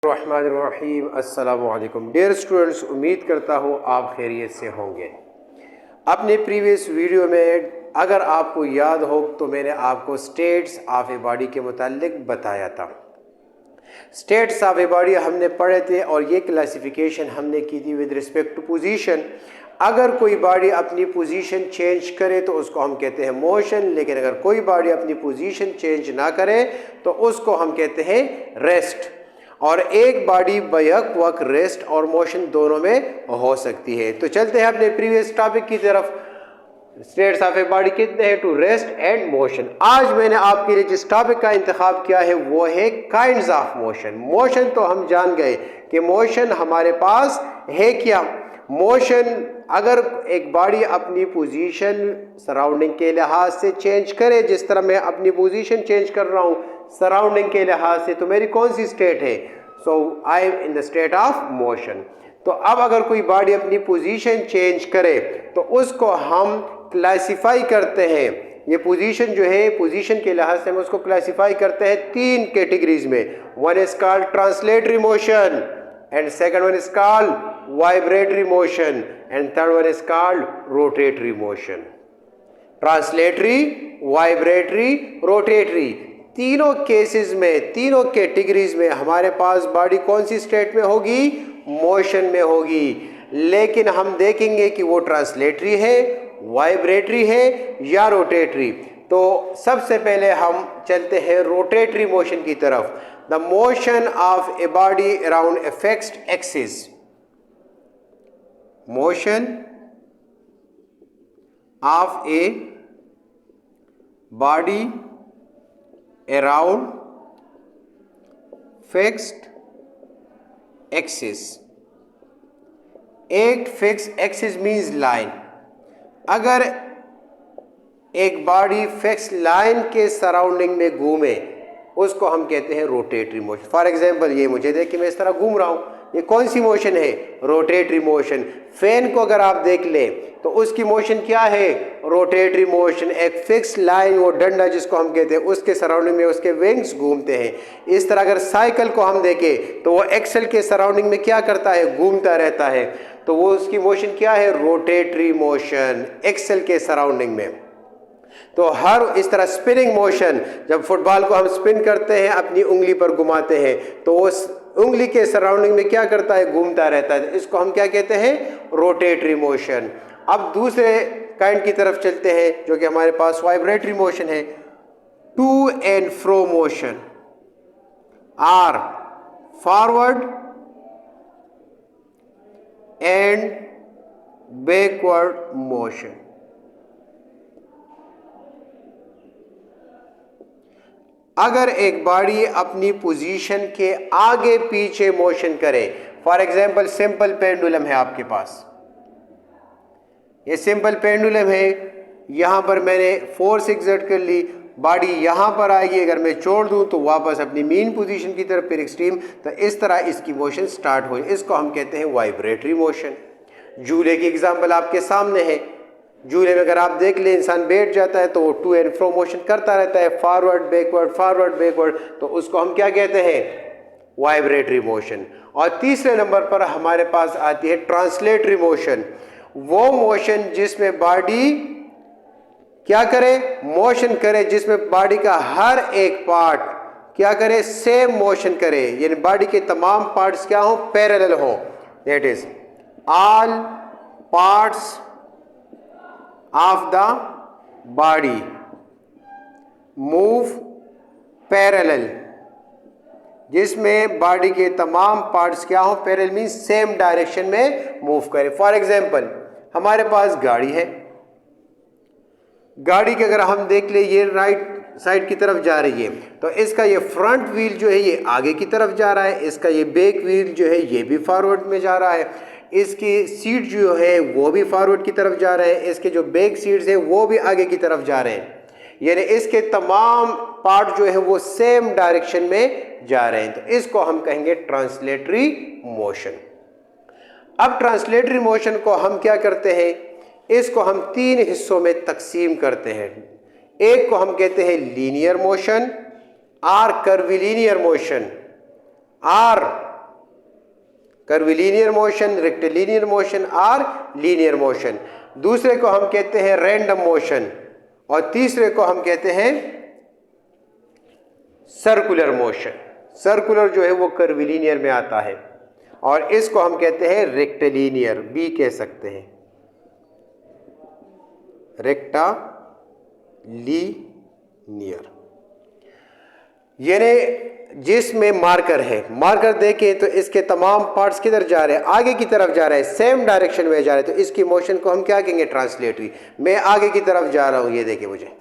रहमानिर्रहीम। अस्सलामु अलैकुम dear students, उम्मीद करता हूँ आप खैरियत से होंगे। अपने प्रीवियस वीडियो में अगर आपको याद हो तो मैंने आपको स्टेट्स ऑफ ए बॉडी के मुतालिक बताया था। स्टेट्स ऑफ ए बॉडी हमने पढ़े थे और ये क्लासिफिकेशन हमने की थी विद रिस्पेक्ट टू पोजीशन। अगर कोई बॉडी अपनी पोजीशन चेंज करे तो उसको हम कहते हैं मोशन, लेकिन अगर कोई बॉडी अपनी पोजीशन चेंज ना करे तो उसको हम कहते हैं रेस्ट। और एक बॉडी बैक वक्त रेस्ट और मोशन दोनों में हो सकती है। तो चलते हैं अपने प्रीवियस टॉपिक की तरफ। स्टेट्स ऑफ ए बॉडी कितने हैं? Two rest and motion. आज मैंने आपके लिए जिस टॉपिक का इंतखाब किया है वो है काइंड्स ऑफ मोशन। मोशन तो हम जान गए कि मोशन हमारे पास है क्या। मोशन, अगर एक बॉडी अपनी पोजीशन सराउंडिंग के लिहाज से चेंज करे, जिस तरह मैं अपनी पोजीशन चेंज कर रहा हूँ सराउंडिंग के लिहाज से, तो मेरी कौन सी स्टेट है? So I am in the state of motion. तो अब अगर कोई बॉडी अपनी पोजीशन चेंज करे तो उसको हम क्लासिफाई करते हैं। ये पोजीशन जो है, पोजीशन के लिहाज से हम उसको क्लासिफाई करते हैं तीन कैटेगरीज में। One is called translatory motion, and second one is called vibratory motion, and third one is called rotatory motion. Translatory, vibratory, rotatory, तीनों केसेस में, तीनों कैटेगरीज में हमारे पास बॉडी कौन सी स्टेट में होगी? मोशन में होगी। लेकिन हम देखेंगे कि वो ट्रांसलेटरी है, वाइब्रेटरी है या रोटेटरी। तो सबसे पहले हम चलते हैं रोटेटरी मोशन की तरफ। The motion of a body around a fixed axis. Motion of a body around fixed axis. एक fixed axis means line. अगर एक बॉडी फिक्स लाइन के सराउंडिंग में घूमे उसको हम कहते हैं रोटेटरी मोशन। फॉर एग्जांपल, ये मुझे देख के मैं इस तरह घूम रहा हूँ, ये कौन सी मोशन है? Rotatory motion. फैन को अगर आप देख लें तो उसकी मोशन क्या है? Rotatory motion. एक फिक्स लाइन, वो डंडा जिसको हम कहते हैं, उसके सराउंडिंग में उसके विंग्स घूमते हैं। इस तरह अगर साइकिल को हम देखें तो वो एक्सल के सराउंडिंग में क्या करता है? घूमता रहता है। तो वो उसकी मोशन क्या है? रोटेटरी मोशन, एक्सल के सराउंडिंग में। तो हर इस तरह स्पिनिंग मोशन, जब फुटबॉल को हम स्पिन करते हैं, अपनी उंगली पर घुमाते हैं, तो उस उंगली के सराउंडिंग में क्या करता है? घूमता रहता है। इसको हम क्या कहते हैं? Rotatory motion. अब दूसरे काइंड की तरफ चलते हैं जो कि हमारे पास वाइब्रेटरी मोशन है। To and fro motion or forward and backward motion. अगर एक बॉडी अपनी पोजीशन के आगे पीछे मोशन करे, फॉर एग्जांपल सिंपल पेंडुलम है आपके पास, ये सिंपल पेंडुलम है, यहाँ पर मैंने फोर्स एक्सर्ट कर ली, बॉडी यहाँ पर आएगी, अगर मैं छोड़ दूँ तो वापस अपनी मीन पोजीशन की तरफ फिर एक्सट्रीम, तो इस तरह इसकी मोशन स्टार्ट हो। इसको हम कहते हैं वाइब्रेटरी मोशन। झूले की एग्जाम्पल आपके सामने है। झूले में अगर आप देख ले, इंसान बैठ जाता है तो वो टू एंड फ्रो मोशन करता रहता है, फॉरवर्ड बैकवर्ड, तो उसको हम क्या कहते हैं? Vibratory motion. और तीसरे नंबर पर हमारे पास आती है ट्रांसलेटरी मोशन। वो मोशन जिसमें बॉडी क्या करे? मोशन करे, जिसमें बॉडी का हर एक पार्ट क्या करे? सेम मोशन करे, यानी बॉडी के तमाम पार्ट्स क्या हो? पैरेलल हो। That is all parts of the body move parallel, जिसमें बॉडी के तमाम पार्ट्स क्या हो? पैरेलल मीन्स सेम डायरेक्शन में मूव करें। फॉर एग्जांपल, हमारे पास गाड़ी है, गाड़ी के अगर हम देख ले, ये राइट साइड की तरफ जा रही है, तो इसका ये फ्रंट व्हील जो है ये आगे की तरफ जा रहा है, इसका ये बैक व्हील जो है ये भी फॉरवर्ड में जा रहा है, इसकी सीट जो है वो भी फॉरवर्ड की तरफ जा रहे हैं, इसके जो बैक सीट्स हैं वो भी आगे की तरफ जा रहे हैं, यानी इसके तमाम पार्ट जो है वो सेम डायरेक्शन में जा रहे हैं। तो इसको हम कहेंगे ट्रांसलेटरी मोशन। अब ट्रांसलेटरी मोशन को हम क्या करते हैं? इसको हम तीन हिस्सों में तकसीम करते हैं। एक को हम कहते हैं linear motion, or curvilinear motion, or curvilinear motion, rectilinear motion और लीनियर मोशन। दूसरे को हम कहते हैं रैंडम मोशन और तीसरे को हम कहते हैं सर्कुलर मोशन। सर्कुलर जो है वो कर्विलीनियर में आता है और इसको हम कहते हैं रेक्टिलिनियर भी कह सकते हैं, रेक्टालिनियर। यानी जिसमें मार्कर है, मार्कर देखें तो इसके तमाम पार्ट्स किधर जा रहे हैं, आगे की तरफ जा रहे हैं, सेम डायरेक्शन में जा रहे हैं, तो इसकी मोशन को हम क्या कहेंगे, ट्रांसलेटरी। मैं आगे की तरफ जा रहा हूं, ये देखिए मुझे,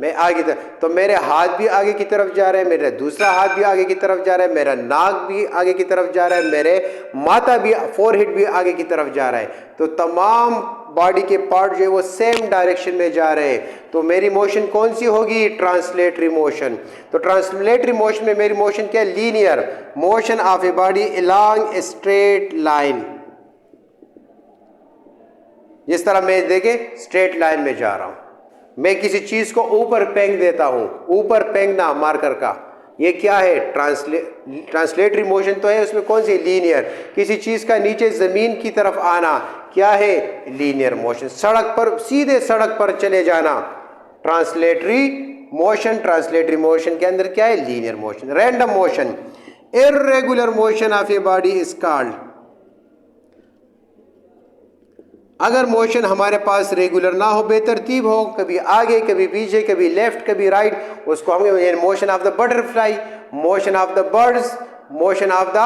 मैं आगे तरफ, तो मेरे हाथ भी आगे की तरफ जा रहे हैं, मेरा दूसरा हाथ भी आगे की तरफ जा रहा है, मेरा नाक भी आगे की तरफ जा रहा है, मेरे माथा भी, फोरहेड भी आगे की तरफ जा रहा है। तो तमाम बॉडी के पार्ट जो है वो सेम डायरेक्शन में जा रहे हैं। तो मेरी मोशन कौन सी होगी, ट्रांसलेटरी मोशन। तो ट्रांसलेटरी मोशन में मेरी मोशन क्या है, linear motion of a body along a straight line. जिस तरह मैं देखे स्ट्रेट लाइन में जा रहा हूं, मैं किसी चीज को ऊपर फेंक देता हूं, ऊपर फेंकना मार्कर का, ये क्या है, ट्रांसलेटरी मोशन तो है, उसमें कौन सी, लीनियर। किसी चीज का नीचे जमीन की तरफ आना क्या है, लीनियर मोशन। सड़क पर, सीधे सड़क पर चले जाना, ट्रांसलेटरी मोशन। ट्रांसलेटरी मोशन के अंदर क्या है, linear motion. Random motion, irregular motion of a body is called. अगर मोशन हमारे पास रेगुलर ना हो, बेतरतीब हो, कभी आगे कभी पीछे, कभी लेफ्ट कभी राइट, उसको हम motion of the butterfly, motion of the birds, motion of the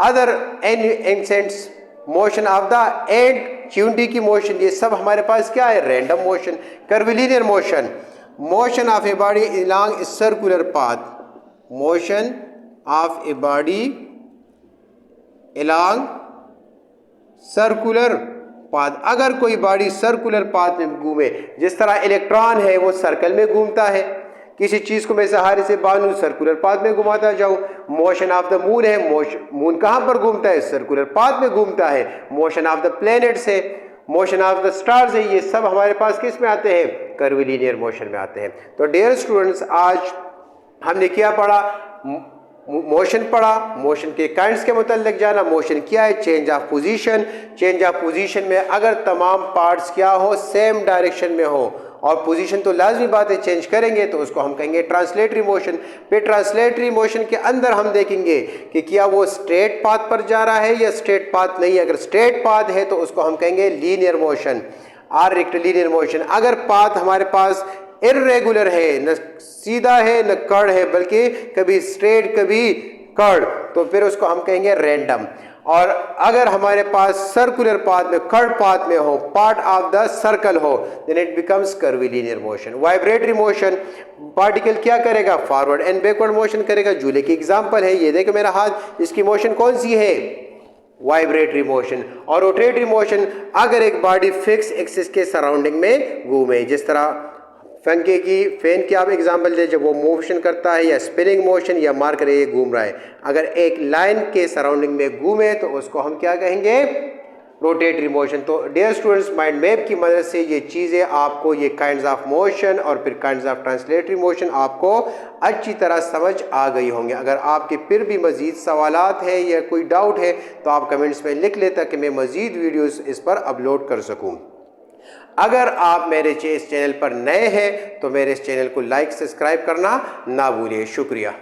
other insects, motion of the ant, चींटी की मोशन, ये सब हमारे पास क्या है, random motion. Curvilinear motion, motion of a body along a circular path, motion of a body along circular path. अगर कोई बॉडी सर्कुलर पाथ में घूमे, जिस तरह इलेक्ट्रॉन है वो सर्कल में घूमता है, किसी चीज को मैं सहारे से बांधूं, सर्कुलर पाथ में घुमाता जाऊं। मोशन ऑफ द मून है, मून कहां पर घूमता है, सर्कुलर पाथ में घूमता है। मोशन ऑफ द प्लैनेट्स है, मोशन ऑफ द स्टार्स है, ये सब हमारे पास किस में आते हैं, कर्विलीनियर मोशन में आते हैं। तो डियर स्टूडेंट्स, आज हमने क्या पढ़ा, मोशन पढ़ा, मोशन के काइंड्स के मुताल्लिक जाना, मोशन क्या है, change of position. Change of position में अगर तमाम पार्ट्स क्या हो, सेम डायरेक्शन में हो, और पोजीशन तो लाजमी बात है, चेंज करेंगे तो उसको हम कहेंगे ट्रांसलेटरी मोशन। फिर ट्रांसलेटरी मोशन के अंदर हम देखेंगे कि क्या वो स्ट्रेट पाथ पर जा रहा है या स्ट्रेट पाथ नहीं। अगर स्ट्रेट पाथ है तो उसको हम कहेंगे लीनियर मोशन और रेक्टिलिनियर मोशन। अगर पाथ हमारे पास इर्रेगुलर है, न सीधा है न कर्ड है, बल्कि कभी स्ट्रेट कभी कर्ड, तो फिर उसको हम कहेंगे रैंडम। और अगर हमारे पास सर्कुलर पाथ में, कर्ड पाथ में हो, पार्ट ऑफ द सर्कल हो, then it becomes curvilinear motion. Vibratory motion, particle क्या करेगा, फॉरवर्ड एंड बैकवर्ड मोशन करेगा। झूले की एग्जांपल है, ये देखो मेरा हाथ, इसकी मोशन कौन सी है, वाइब्रेटरी मोशन। और रोटेटरी मोशन, अगर एक बॉडी फिक्स एक्सिस के सराउंडिंग में घूमे, जिस तरह पंखे की, फैन की आप एग्जांपल दे, जब वो मोशन करता है, या स्पिनिंग मोशन, या मार्कर ये घूम रहा है, अगर एक लाइन के सराउंडिंग में घूमे तो उसको हम क्या कहेंगे, रोटेटरी मोशन। तो डियर स्टूडेंट्स, माइंड मैप की मदद से ये चीज़ें आपको, ये काइंड्स ऑफ मोशन और फिर काइंड्स ऑफ ट्रांसलेटरी मोशन आपको अच्छी तरह समझ आ गई होंगे। अगर आपके फिर भी मज़ीद सवालात हैं या कोई डाउट है तो आप कमेंट्स में लिख लें, ताकि मैं मज़ीद वीडियोज़ इस पर अपलोड कर सकूँ। अगर आप मेरे इस चैनल पर नए हैं तो मेरे इस चैनल को लाइक सब्सक्राइब करना ना भूलिए। शुक्रिया।